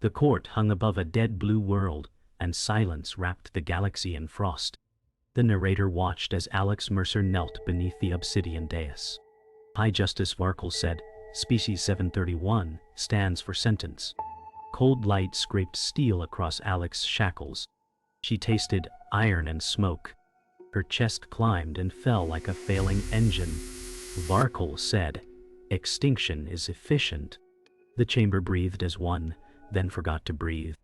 The court hung above a dead blue world, and silence wrapped the galaxy in frost. The narrator watched as Alex Mercer knelt beneath the obsidian dais. High Justice Varkle said, Species 731 stands for sentence. Cold light scraped steel across Alex's shackles. She tasted iron and smoke. Her chest climbed and fell like a failing engine. Varkle said, extinction is efficient. The chamber breathed as one, then forgot to breathe.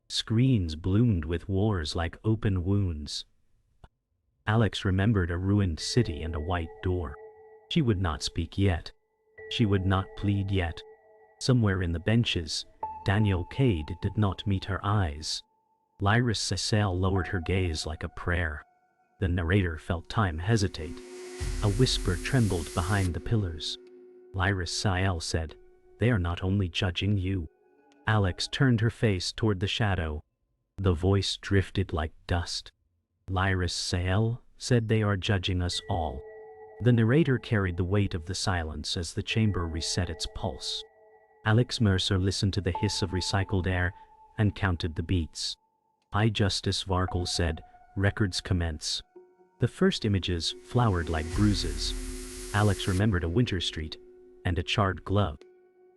Screens bloomed with wars like open wounds. Alex remembered a ruined city and a white door. She would not speak yet. She would not plead yet. Somewhere in the benches, Daniel Cade did not meet her eyes. Lyris Cecile lowered her gaze like a prayer. The narrator felt time hesitate. A whisper trembled behind the pillars. Lyris Cecile said, they are not only judging you. Alex turned her face toward the shadow. The voice drifted like dust. Lyris Cecile said, they are judging us all. The narrator carried the weight of the silence as the chamber reset its pulse. Alex Mercer listened to the hiss of recycled air and counted the beats. High Justice Varkle said, records commence. The first images flowered like bruises. Alex remembered a winter street and a charred glove.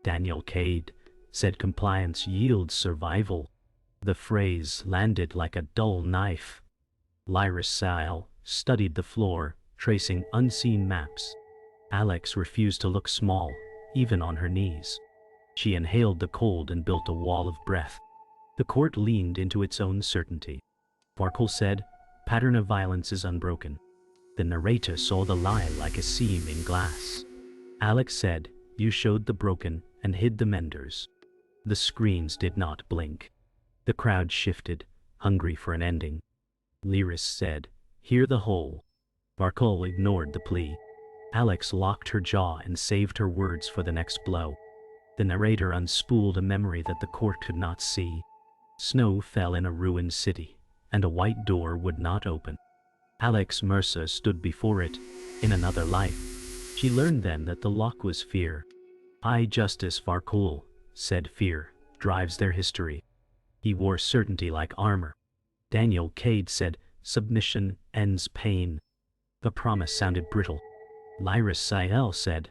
Daniel Cade said, compliance yields survival. The phrase landed like a dull knife. Lyris Cecile studied the floor, tracing unseen maps. Alex refused to look small, even on her knees. She inhaled the cold and built a wall of breath. The court leaned into its own certainty. Varkle said, pattern of violence is unbroken. The narrator saw the lie like a seam in glass. Alex said, you showed the broken and hid the menders. The screens did not blink. The crowd shifted, hungry for an ending. Lyris said, hear the whole. Varkle ignored the plea. Alex locked her jaw and saved her words for the next blow. The narrator unspooled a memory that the court could not see. Snow fell in a ruined city, and a white door would not open. Alex Mercer stood before it, in another life. She learned then that the lock was fear. High Justice Varkle said, fear drives their history. He wore certainty like armor. Daniel Cade said, submission ends pain. The promise sounded brittle. Lyris Cecile said,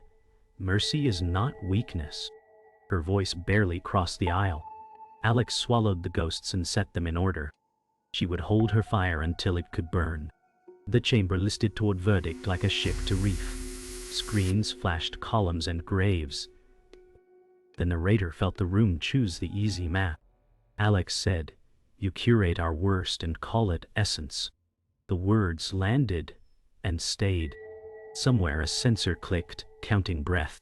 mercy is not weakness. Her voice barely crossed the aisle. Alex swallowed the ghosts and set them in order. She would hold her fire until it could burn. The chamber listed toward verdict like a ship to reef. Screens flashed columns and graves. The narrator felt the room choose the easy map. Alex said, you curate our worst and call it essence. The words landed and stayed. Somewhere a sensor clicked, counting breath.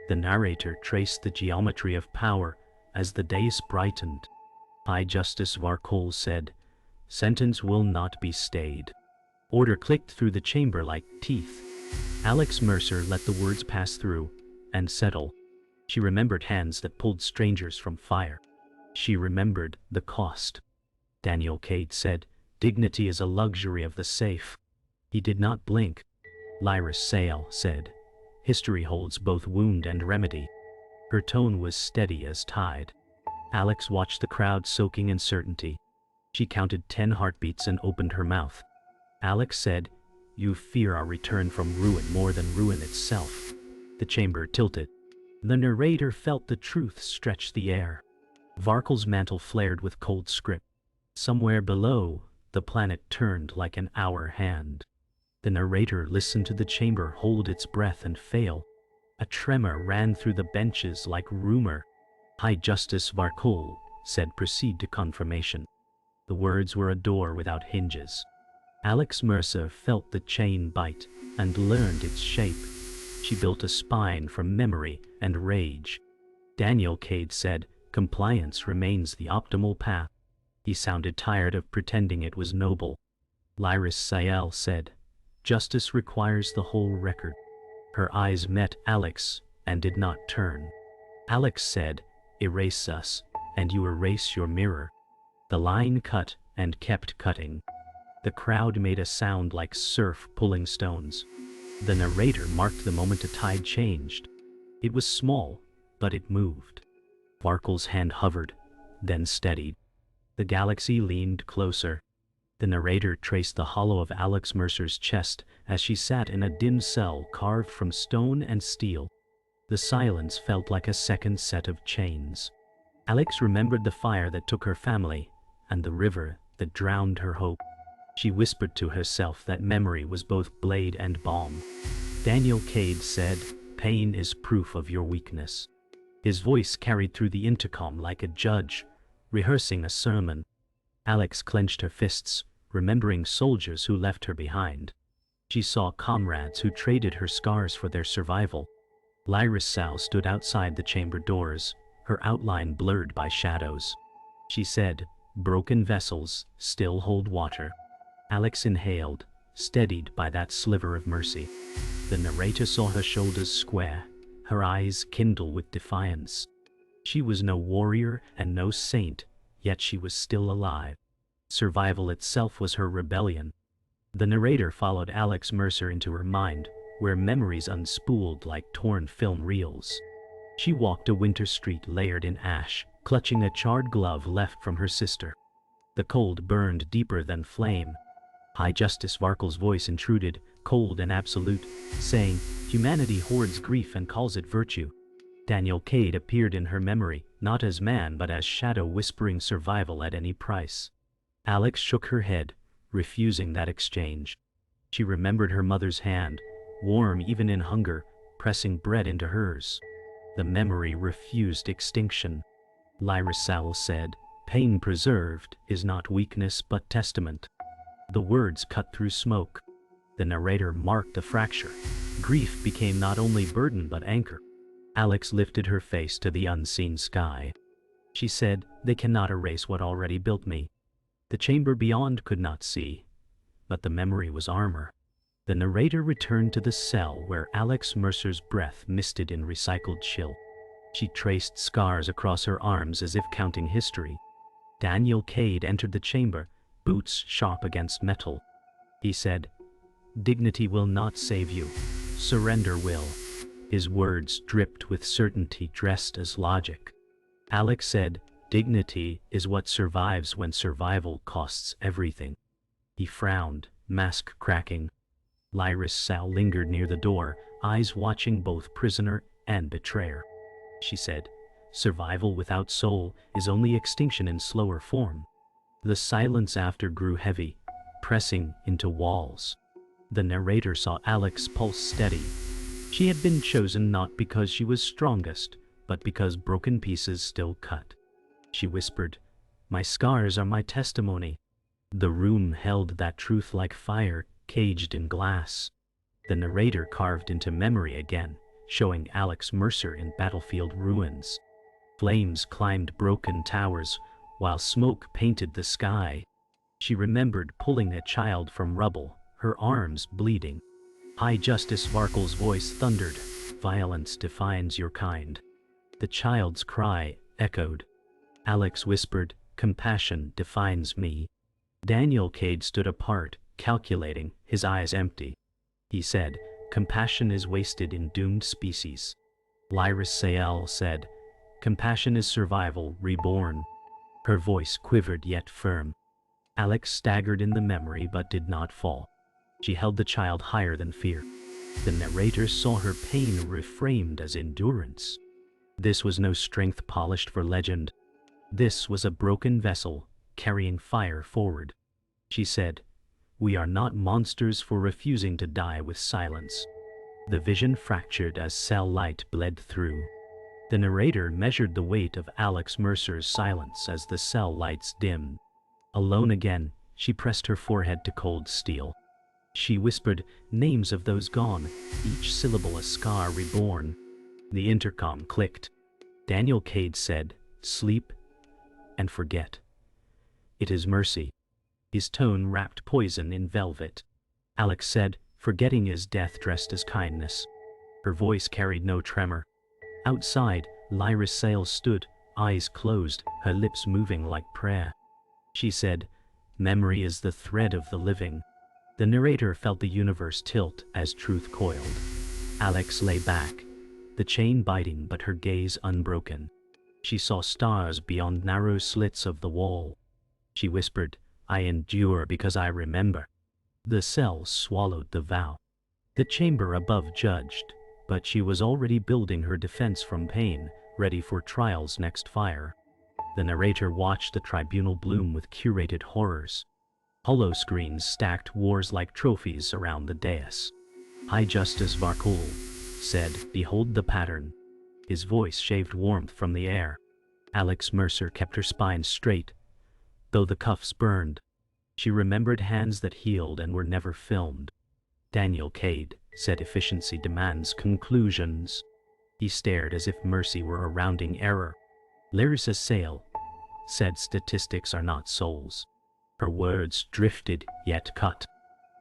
The narrator traced the geometry of power as the dais brightened. High Justice Varkle said, sentence will not be stayed. Order clicked through the chamber like teeth. Alex Mercer let the words pass through and settle. She remembered hands that pulled strangers from fire. She remembered the cost. Daniel Cade said, dignity is a luxury of the safe. He did not blink. Lyris Cecile said, history holds both wound and remedy. Her tone was steady as tide. Alex watched the crowd soaking in certainty. She counted 10 heartbeats and opened her mouth. Alex said, you fear our return from ruin more than ruin itself. The chamber tilted. The narrator felt the truth stretch the air. Varkle's mantle flared with cold script. Somewhere below, the planet turned like an hour hand. The narrator listened to the chamber hold its breath and fail. A tremor ran through the benches like rumor. High Justice Varkle said, proceed to confirmation. The words were a door without hinges. Alex Mercer felt the chain bite and learned its shape. She built a spine from memory and rage. Daniel Cade said, compliance remains the optimal path. He sounded tired of pretending it was noble. Lyris Cecile said, justice requires the whole record. Her eyes met Alex and did not turn. Alex said, erase us, and you erase your mirror. The line cut and kept cutting. The crowd made a sound like surf pulling stones. The narrator marked the moment a tide changed. It was small, but it moved. Varkle's hand hovered, then steadied. The galaxy leaned closer. The narrator traced the hollow of Alex Mercer's chest as she sat in a dim cell carved from stone and steel. The silence felt like a second set of chains. Alex remembered the fire that took her family, and the river that drowned her hope. She whispered to herself that memory was both blade and balm. Daniel Cade said, "Pain is proof of your weakness." His voice carried through the intercom like a judge, rehearsing a sermon. Alex clenched her fists, remembering soldiers who left her behind. She saw comrades who traded her scars for their survival. Lyris Sal stood outside the chamber doors, her outline blurred by shadows. She said, "Broken vessels still hold water." Alex inhaled, steadied by that sliver of mercy. The narrator saw her shoulders square, her eyes kindle with defiance. She was no warrior and no saint, yet she was still alive. Survival itself was her rebellion. The narrator followed Alex Mercer into her mind, where memories unspooled like torn film reels. She walked a winter street layered in ash, clutching a charred glove left from her sister. The cold burned deeper than flame. High Justice Varkel's voice intruded, cold and absolute, saying, "Humanity hoards grief and calls it virtue." Daniel Cade appeared in her memory, not as man but as shadow whispering survival at any price. Alex shook her head, refusing that exchange. She remembered her mother's hand, warm even in hunger, pressing bread into hers. The memory refused extinction. Lyris Sal said, "Pain preserved is not weakness but testament." The words cut through smoke. The narrator marked a fracture. Grief became not only burden but anchor. Alex lifted her face to the unseen sky. She said, "They cannot erase what already built me." The chamber beyond could not see, but the memory was armor. The narrator returned to the cell where Alex Mercer's breath misted in recycled chill. She traced scars across her arms as if counting history. Daniel Cade entered the chamber, boots sharp against metal. He said, "Dignity will not save you. Surrender will." His words dripped with certainty dressed as logic. Alex said, "Dignity is what survives when survival costs everything." He frowned, mask cracking. Lyris Sal lingered near the door, eyes watching both prisoner and betrayer. She said, "Survival without soul is only extinction in slower form." The silence after grew heavy, pressing into walls. The narrator saw Alex's pulse steady. She had been chosen not because she was strongest, but because broken pieces still cut. She whispered, "My scars are my testimony." The room held that truth like fire, caged in glass. The narrator carved into memory again, showing Alex Mercer in battlefield ruins. Flames climbed broken towers, while smoke painted the sky. She remembered pulling a child from rubble, her arms bleeding. High Justice Varkel's voice thundered, "Violence defines your kind." The child's cry echoed. Alex whispered, "Compassion defines me." Daniel Cade stood apart, calculating, his eyes empty. He said, "Compassion is wasted in doomed species." Lyris Sal said, "Compassion is survival reborn." Her voice quivered yet firm. Alex staggered in the memory but did not fall. She held the child higher than fear. The narrator saw her pain reframed as endurance. This was no strength polished for legend. This was a broken vessel, carrying fire forward. She said, "We are not monsters for refusing to die with silence." The vision fractured as cell light bled through. The narrator measured the weight of Alex Mercer's silence as the cell lights dimmed. Alone again, she pressed her forehead to cold steel. She whispered names of those gone, each syllable a scar reborn. The intercom clicked. Daniel Cade said, "Sleep and forget. It is mercy." His tone wrapped poison in velvet. Alex said, "Forgetting is death dressed as kindness." Her voice carried no tremor. Outside, Lyris Sal stood, eyes closed, her lips moving like prayer. She said, "Memory is the thread of the living." The narrator felt the universe tilt as truth coiled. Alex lay back, the chain biting but her gaze unbroken. She saw stars beyond narrow slits of the wall. She whispered, "I endure because I remember." The cell swallowed the vow. The chamber above judged, but she was already building her defense from pain, ready for trial's next fire. The narrator watched the tribunal bloom with curated horrors. Hollow screens stacked wars like trophies around the dais. High Justice Varkul said, "Behold the pattern." His voice shaved warmth from the air. Alex Mercer kept her spine straight, though the cuffs burned. She remembered hands that healed and were never filmed. Daniel Cade said, "Efficiency demands conclusions." He stared as if mercy were a rounding error. Larissa Sale said, "Statistics are not souls." Her words drifted, yet cut.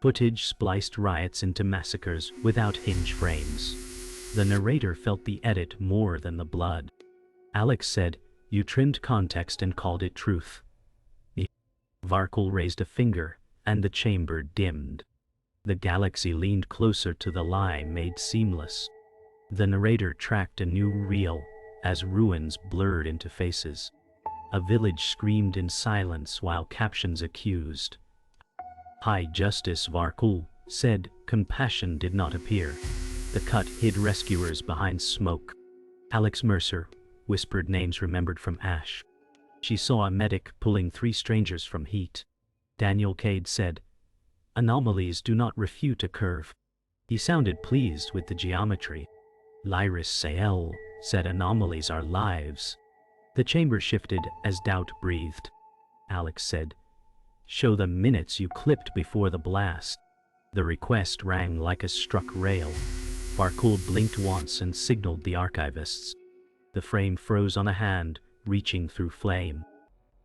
Footage spliced riots into massacres without hinge frames. The narrator felt the edit more than the blood. Alex said, "You trimmed context and called it truth." Varkul raised a finger, and the chamber dimmed. The galaxy leaned closer to the lie made seamless. The narrator tracked a new reel, as ruins blurred into faces. A village screamed in silence while captions accused. High Justice Varkul said, "Compassion did not appear." The cut hid rescuers behind smoke. Alex Mercer whispered names remembered from ash. She saw a medic pulling 3 strangers from heat. Daniel Cade said, "Anomalies do not refute a curve." He sounded pleased with the geometry. Lyris Sael said, "Anomalies are lives." The chamber shifted as doubt breathed. Alex said, "Show the minutes you clipped before the blast." The request rang like a struck rail. Varkul blinked once and signaled the archivists. The frame froze on a hand, reaching through flame.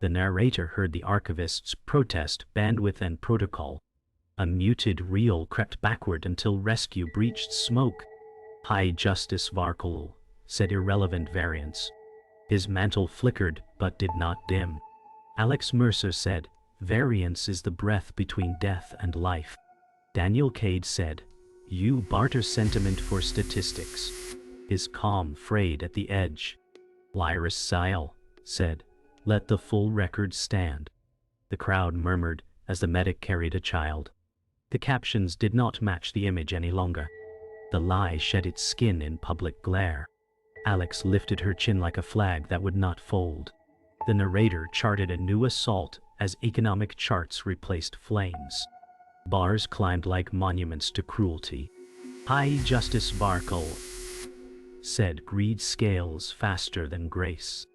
The narrator heard the archivists protest bandwidth and protocol. A muted reel crept backward until rescue breached smoke. High Justice Varkul said, "Irrelevant variance." His mantle flickered but did not dim. Alex Mercer said, "Variance is the breath between death and life." Daniel Cade said, "You barter sentiment for statistics." His calm frayed at the edge. Lyris Sael said, "Let the full record stand." The crowd murmured as the medic carried a child. The captions did not match the image any longer. The lie shed its skin in public glare. Alex lifted her chin like a flag that would not fold. The narrator charted a new assault as economic charts replaced flames. Bars climbed like monuments to cruelty. High Justice Varkul said, "Greed scales faster than grace."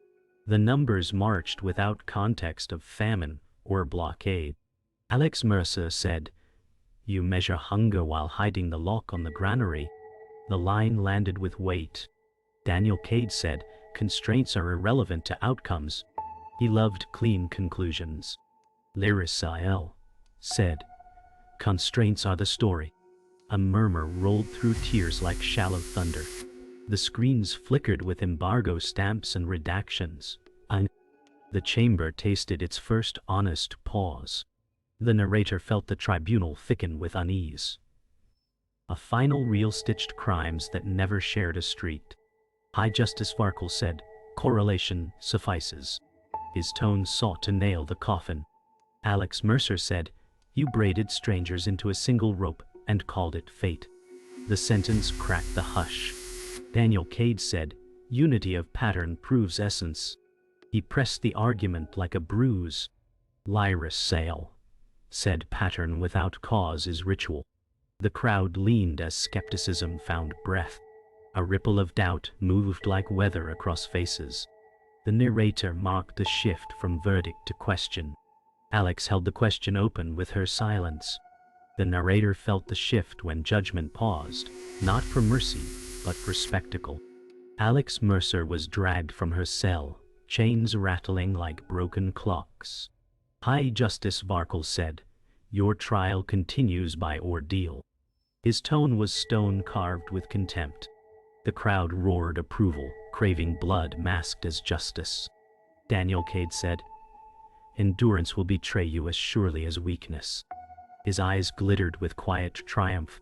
The numbers marched without context of famine or blockade. Alex Mercer said, "You measure hunger while hiding the lock on the granary." The line landed with weight. Daniel Cade said, "Constraints are irrelevant to outcomes." He loved clean conclusions. Lyris Sael said, "Constraints are the story." A murmur rolled through tears like shallow thunder. The screens flickered with embargo stamps and redactions. The chamber tasted its first honest pause. The narrator felt the tribunal thicken with unease. A final reel stitched crimes that never shared a street. High Justice Varkul said, "Correlation suffices." His tone sought to nail the coffin. Alex Mercer said, "You braided strangers into a single rope and called it fate." The sentence cracked the hush. Daniel Cade said, "Unity of pattern proves essence." He pressed the argument like a bruise. Lyris Sael said, "Pattern without cause is ritual." The crowd leaned as skepticism found breath. A ripple of doubt moved like weather across faces. The narrator marked the shift from verdict to question. Alex held the question open with her silence. The narrator felt the shift when judgment paused, not for mercy, but for spectacle. Alex Mercer was dragged from her cell, chains rattling like broken clocks. High Justice Varkul said, "Your trial continues by ordeal." His tone was stone-carved with contempt. The crowd roared approval, craving blood masked as justice. Daniel Cade said, "Endurance will betray you as surely as weakness." His eyes glittered with quiet triumph.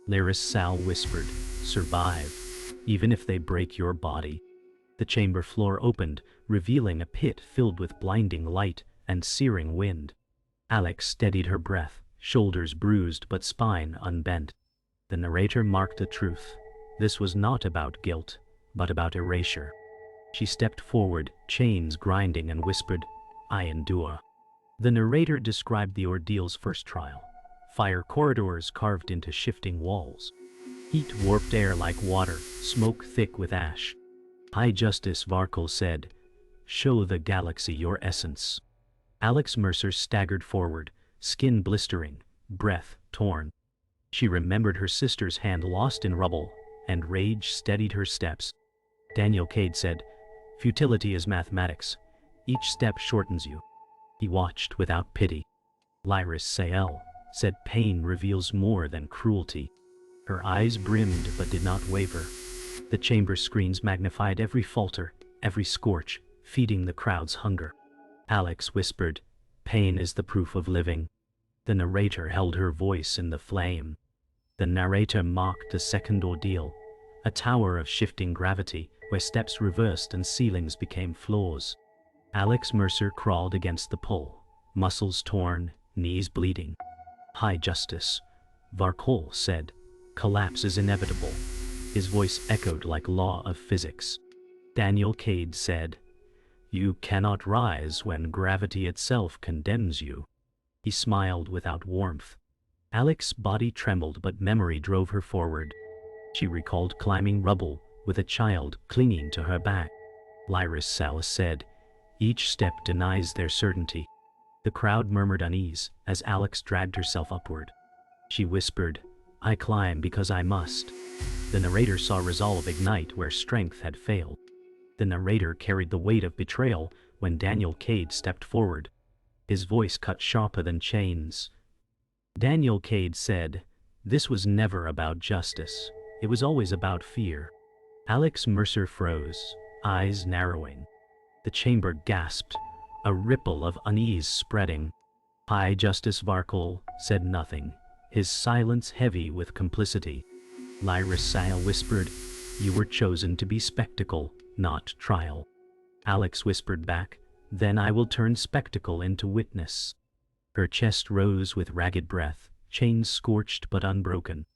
Lyris Sael whispered, "Survive, even if they break your body." The chamber floor opened, revealing a pit filled with blinding light and searing wind. Alex steadied her breath, shoulders bruised but spine unbent. The narrator marked the truth. This was not about guilt, but about erasure. She stepped forward, chains grinding, and whispered, "I endure." The narrator described the ordeal's first trial. Fire corridors carved into shifting walls. Heat warped air like water, smoke thick with ash. High Justice Varkle said, "Show the galaxy your essence." Alex Mercer staggered forward, skin blistering, breath torn. She remembered her sister's hand lost in rubble, and rage steadied her steps. Daniel Cade said, "Futility is mathematics. Each step shortens you." He watched without pity. Lyris Sael said, "Pain reveals more than cruelty." Her eyes brimmed but did not waver. The chamber screens magnified every falter, every scorch, feeding the crowd's hunger. Alex whispered, "Pain is the proof of living." The narrator held her voice in the flame. The narrator mocked the second ordeal, a tower of shifting gravity where steps reversed and ceilings became floors. Alex Mercer crawled against the pole, muscles torn, knees bleeding. "High Justice," Varkle said, "collapse is inevitable." His voice echoed like law of physics. Daniel Cade said, "You cannot rise when gravity itself condemns you." He smiled without warmth. Alex's body trembled, but memory drove her forward. She recalled climbing rubble with a child clinging to her back. Lyris Sael said, "Each step denies their certainty." The crowd murmured unease as Alex dragged herself upward. She whispered, "I climb because I must." The narrator saw resolve ignite where strength had failed. The narrator carried the weight of betrayal when Daniel Cade stepped forward. His voice cut sharper than chains. Daniel Cade said, "This was never about justice. It was always about fear." Alex Mercer froze, eyes narrowing. The chamber gasped, a ripple of unease spreading. High Justice Varkle said nothing, his silence heavy with complicity. Lyris Sael whispered, "You were chosen to be spectacle, not trial." Alex whispered back, "Then I will turn spectacle into witness." Her chest rose with ragged breath, chains scorched but unbroken.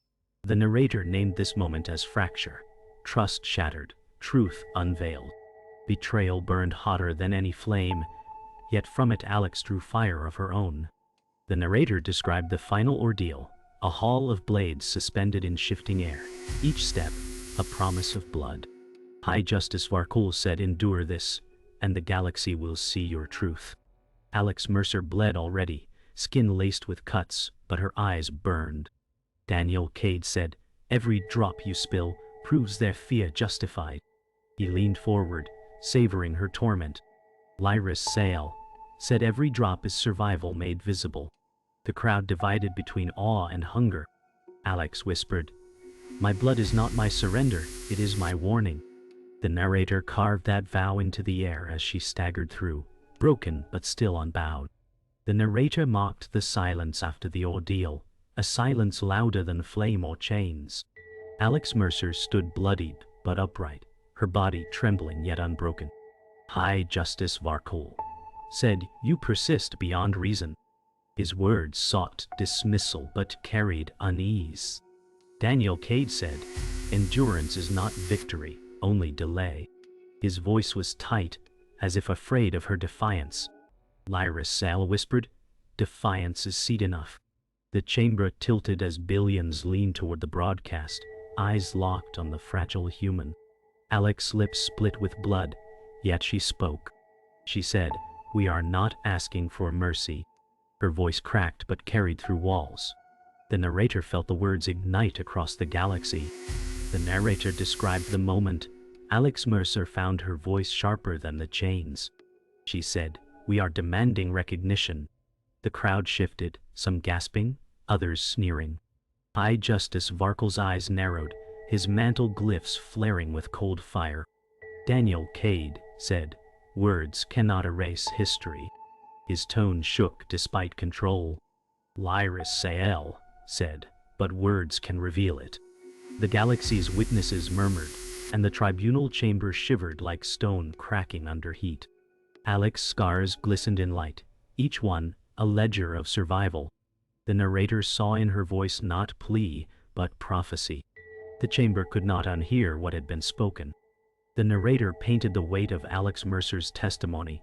The narrator named this moment as fracture. Trust shattered, truth unveiled. Betrayal burned hotter than any flame, yet from it Alex drew fire of her own. The narrator described the final ordeal, a hall of blades suspended in shifting air, each step a promise of blood. High Justice Varkle said, "Endure this, and the galaxy will see your truth." Alex Mercer bled already, skin laced with cuts, but her eyes burned. Daniel Cade said, "Every drop you spill proves their fear justified." He leaned forward, savoring her torment. Lyris Sael said, "Every drop is survival made visible." The crowd divided between awe and hunger. Alex whispered, "My blood is not my surrender, it is my warning." The narrator carved that vow into the air as she staggered through, broken but still unbowed. The narrator mocked the silence after the ordeal, a silence louder than flame or chains. Alex Mercer stood bloodied but upright, her body trembling yet unbroken. High Justice Varkle said, "You persist beyond reason." His words sought dismissal but carried unease. Daniel Cade said, "Endurance is not victory, only delay." His voice was tight, as if afraid of her defiance. Lyris Sael whispered, "Defiance is seat enough." The chamber tilted as billions leaned toward the broadcast, eyes locked on the fragile human. Alex's lips split with blood, yet she spoke. She said, "We are not asking for mercy." Her voice cracked but carried through walls. The narrator felt the words ignite across the galaxy. The narrator described the moment. Alex Mercer found her voice sharper than the chains. She said, "We are demanding recognition." The crowd shifted, some gasping, others sneering. High Justice Varkle's eyes narrowed, his mantle glyphs flaring with cold fire. Daniel Cade said, "Words cannot erase history." His tone shook despite control. Lyris Sael said, "But words can reveal it." The galaxy's witnesses murmured, and the tribunal chamber shivered like stone cracking under heat. Alex's scars glistened in light, each one a ledger of survival. The narrator saw in her voice not plea, but prophecy. The chamber could not unhear what had been spoken. The narrator painted the weight of Alex Mercer's testimony,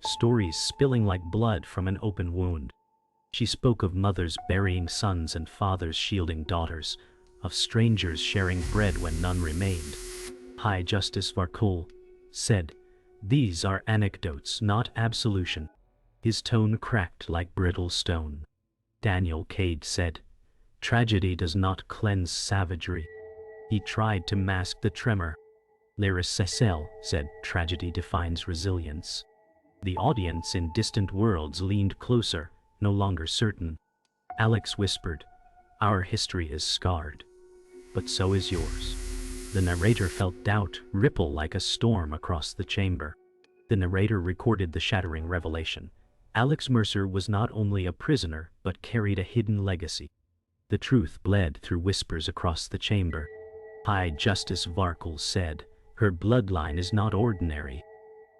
stories spilling like blood from an open wound. She spoke of mothers burying sons and fathers shielding daughters, of strangers sharing bread when none remained. High Justice Varkul said, "These are anecdotes, not absolution." His tone cracked like brittle stone. Daniel Cade said, "Tragedy does not cleanse savagery." He tried to mask the tremor. Lyris Cecil said, "Tragedy defines resilience." The audience in distant worlds leaned closer, no longer certain. Alex whispered, "Our history is scarred, but so is yours." The narrator felt doubt ripple like a storm across the chamber. The narrator recorded the shattering revelation. Alex Mercer was not only a prisoner, but carried a hidden legacy. The truth bled through whispers across the chamber. High Justice Varkul said, "Her bloodline is not ordinary."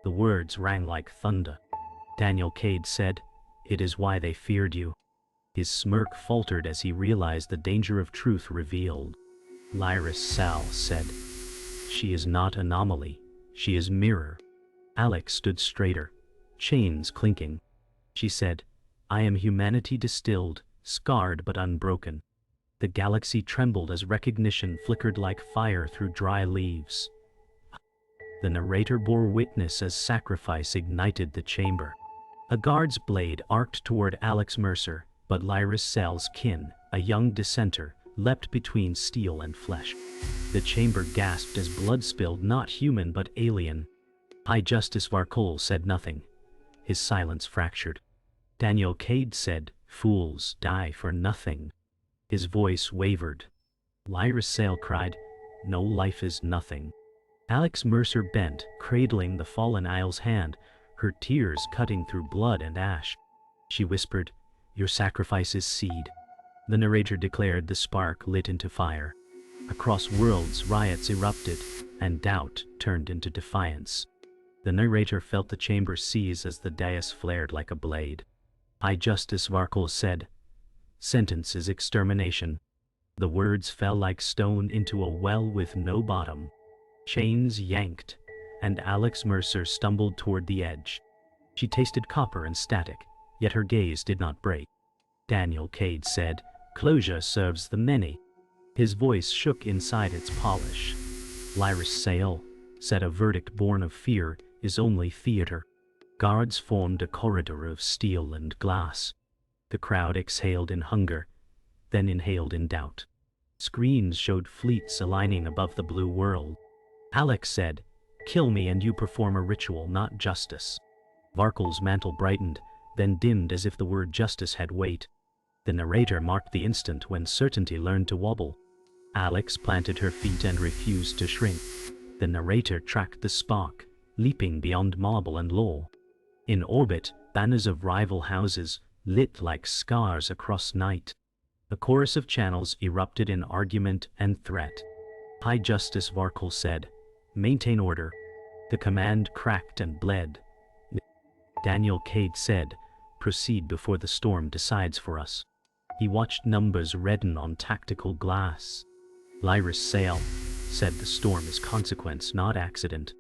The words rang like thunder. Daniel Cade said, "It is why they feared you." His smirk faltered as he realized the danger of truth revealed. Lyris Sal said, "She is not anomaly, she is mirror." Alex stood straighter, chains clinking. She said, "I am humanity distilled, scarred but unbroken." The galaxy trembled as recognition flickered like fire through dry leaves. The narrator bore witness as sacrifice ignited the chamber. A guard's blade arced toward Alex Mercer, but Lyris Sal's kin, a young dissenter, leapt between steel and flesh. The chamber gasped as blood spilled, not human but alien. High Justice Varkul said nothing. His silence fractured. Daniel Cade said, "Fools die for nothing." His voice wavered. Lyris Sale cried, "No life is nothing." Alex Mercer bent, cradling the fallen Isle's hand, her tears cutting through blood and ash. She whispered, "Your sacrifice is seed." The narrator declared the spark lit into fire. Across worlds riots erupted, and doubt turned into defiance. The narrator felt the chamber seize as the dais flared like a blade. High Justice Varkul said, "Sentence is extermination." The words fell like stone into a well with no bottom. Chains yanked, and Alex Mercer stumbled toward the edge. She tasted copper and static, yet her gaze did not break. Daniel Cade said, "Closure serves the many." His voice shook inside its polish. Lyris Sale said, "A verdict born of fear is only theater." Guards formed a corridor of steel and glass. The crowd exhaled in hunger, then inhaled in doubt. Screens showed fleets aligning above the blue world. Alex said, "Kill me and you perform a ritual, not justice." Varkul's mantle brightened, then dimmed as if the word justice had weight. The narrator marked the instant when certainty learned to wobble. Alex planted her feet and refused to shrink. The narrator tracked the spark, leaping beyond marble and law. In orbit, banners of rival houses lit like scars across night. A chorus of channels erupted in argument and threat. High Justice Varkul said, "Maintain order." The command cracked and bled. Daniel Cade said, "Proceed before the storm decides for us." He watched numbers redden on tactical glass. Lyris Sale said, "The storm is consequence, not accident."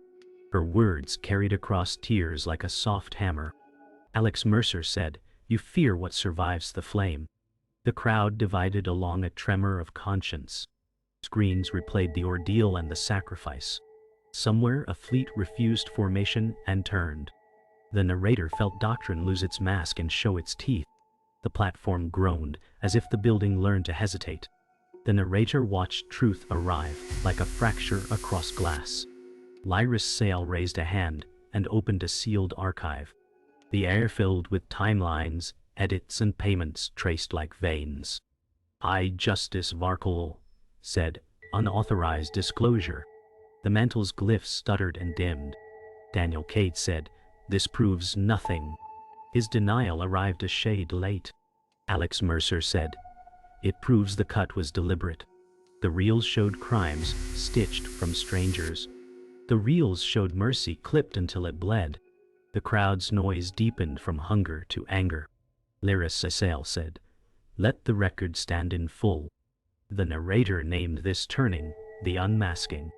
Her words carried across tears like a soft hammer. Alex Mercer said, "You fear what survives the flame." The crowd divided along a tremor of conscience. Screens replayed the ordeal and the sacrifice. Somewhere a fleet refused formation and turned. The narrator felt doctrine lose its mask and show its teeth. The platform groaned, as if the building learned to hesitate. The narrator watched truth arrive, like a fracture across glass. Lyris Sale raised a hand and opened a sealed archive. The air filled with timelines, edits and payments traced like veins. High Justice Varkul said, "Unauthorized disclosure." The mantle's glyphs stuttered and dimmed. Daniel Cade said, "This proves nothing." His denial arrived a shade late. Alex Mercer said, "It proves the cut was deliberate." The reels showed crimes stitched from strangers. The reels showed mercy clipped until it bled. The crowd's noise deepened from hunger to anger. Larissa Sale said, "Let the record stand in full." The narrator named this turning the unmasking.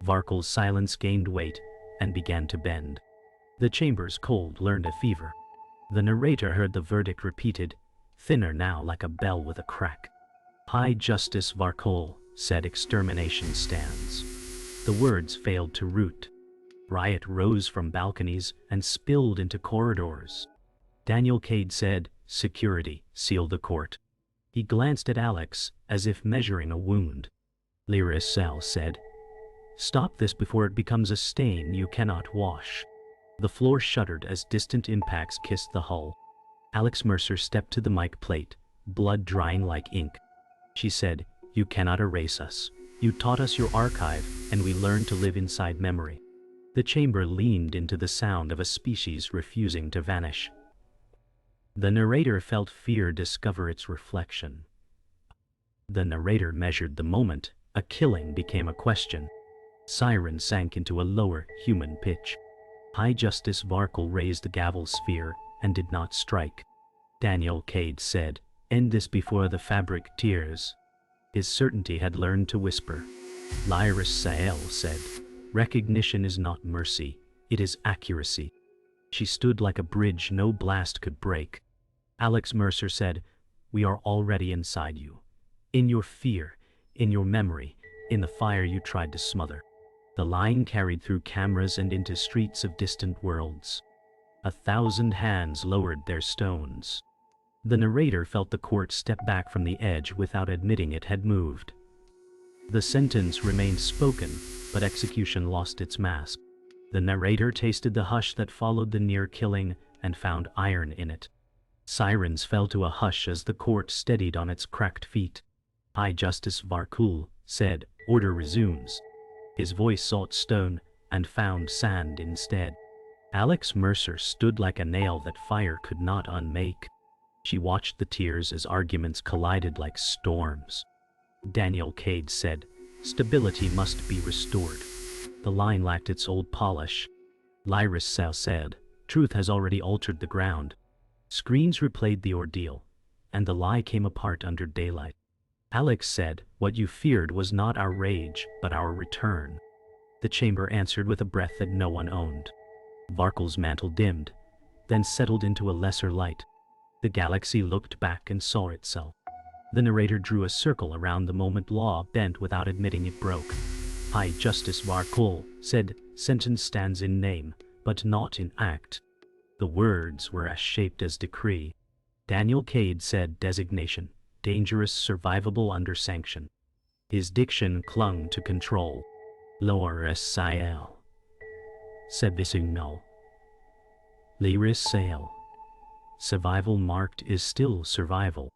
Varkul's silence gained weight and began to bend. The chamber's cold learned a fever. The narrator heard the verdict repeated, thinner now like a bell with a crack. "High Justice Varkul said extermination stands." The words failed to root. Riot rose from balconies and spilled into corridors. Daniel Cade said, "Security, seal the court." He glanced at Alex as if measuring a wound. Larissa said, "Stop this before it becomes a stain you cannot wash." The floor shuddered as distant impacts kissed the hull. Alex Mercer stepped to the mic plate, blood drying like ink. She said, "You cannot erase us. You taught us your archive, and we learned to live inside memory." The chamber leaned into the sound of a species refusing to vanish. The narrator felt fear discover its reflection. The narrator measured the moment a killing became a question. Sirens sank into a lower human pitch. High Justice Varkul raised the gavel sphere and did not strike. Daniel Cade said, "End this before the fabric tears." His certainty had learned to whisper. Larissa said, "Recognition is not mercy, it is accuracy." She stood like a bridge no blast could break. Alex Mercer said, "We are already inside you. In your fear, in your memory, in the fire you tried to smother." The line carried through cameras and into streets of distant worlds. 1,000 hands lowered their stones. The narrator felt the court step back from the edge without admitting it had moved. The sentence remained spoken, but execution lost its mask. The narrator tasted the hush that followed the near killing and found iron in it. Sirens fell to a hush as the court steadied on its cracked feet. High Justice Varkul said, "Order resumes." His voice sought stone and found sand instead. Alex Mercer stood like a nail that fire could not unmake. She watched the tears as arguments collided like storms. Daniel Cade said, "Stability must be restored." The line lacked its old polish. Larissa said, "Truth has already altered the ground." Screens replayed the ordeal, and the lie came apart under daylight. Alex said, "What you feared was not our rage, but our return." The chamber answered with a breath that no one owned. Varkul's mantle dimmed, then settled into a lesser light. The galaxy looked back and saw itself. The narrator drew a circle around the moment law bent without admitting it broke. High Justice Varkul said, "Sentence stands in name, but not in act." The words were as shaped as decree. Daniel Cade said, "Designation, dangerous, survivable under sanction." His diction clung to control. Larissa said, "Visignal." Larissa. Survival marked is still survival.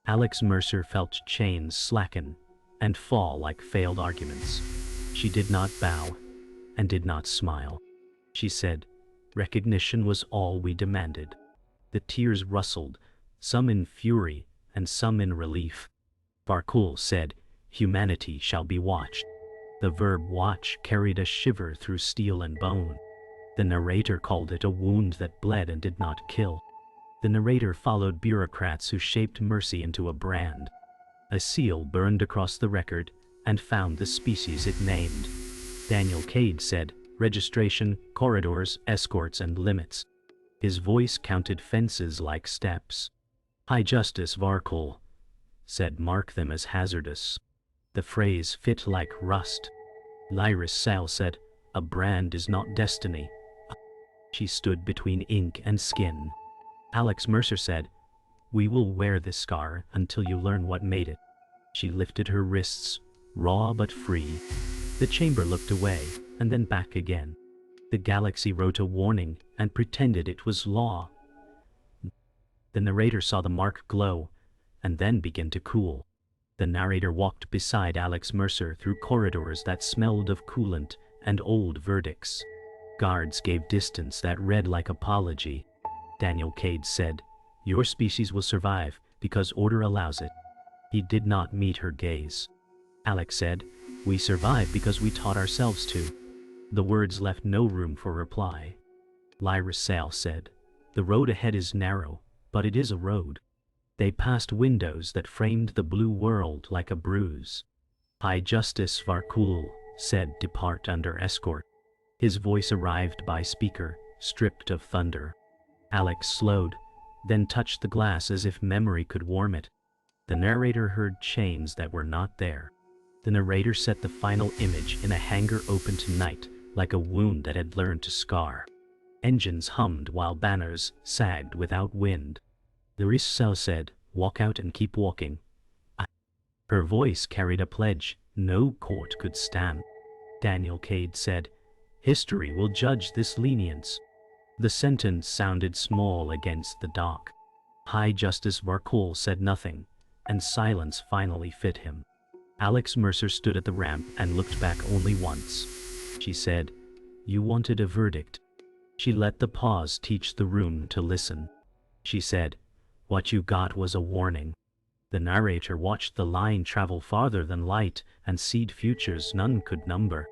Alex Mercer felt chains slacken and fall like failed arguments. She did not bow and did not smile. She said, "Recognition was all we demanded." The tears rustled, some in fury and some in relief. Varkul said, "Humanity shall be watched." The verb watch carried a shiver through steel and bone. The narrator called it a wound that bled and did not kill. The narrator followed bureaucrats who shaped mercy into a brand. A seal burned across the record and found the species it named. Daniel Cade said, "Registration, corridors, escorts, and limits." His voice counted fences like steps. High Justice Varkul said, "Mark them as hazardous." The phrase fit like rust. Larissa said, "A brand is not destiny." She stood between ink and skin. Alex Mercer said, "We will wear this scar until you learn what made it." She lifted her wrists, raw but free. The chamber looked away, and then back again. The galaxy wrote a warning and pretended it was law. The narrator saw the mark glow, and then begin to cool. The narrator walked beside Alex Mercer through corridors that smelled of coolant and old verdicts. Guards gave distance that read like apology. Daniel Cade said, "Your species will survive because order allows it." He did not meet her gaze. Alex said. We survived because we taught ourselves to. The words left no room for reply. Lyra Sale said, the road ahead is narrow, but it is a road. They passed windows that framed the blue world like a bruise. High Justice Varkul said, depart under escort. His voice arrived by speaker, stripped of thunder. Alex slowed, then touched the glass as if memory could warm it. The narrator heard chains that were not there. The narrator set the final image in a hangar open to night, like a wound that had learned to scar. Engines hummed while banners sagged without wind. The Rissel said, walk out and keep walking. Her voice carried a pledge no court could stand. Daniel Cade said, history will judge this lenience. The sentence sounded small against the dock. High Justice Varkul said nothing, and silence finally fit him. Alex Mercer stood at the ramp and looked back only once. She said, you wanted a verdict. She let the pause teach the room to listen. She said, what you got was a warning. The narrator watched the line travel farther than light and seed futures none could number.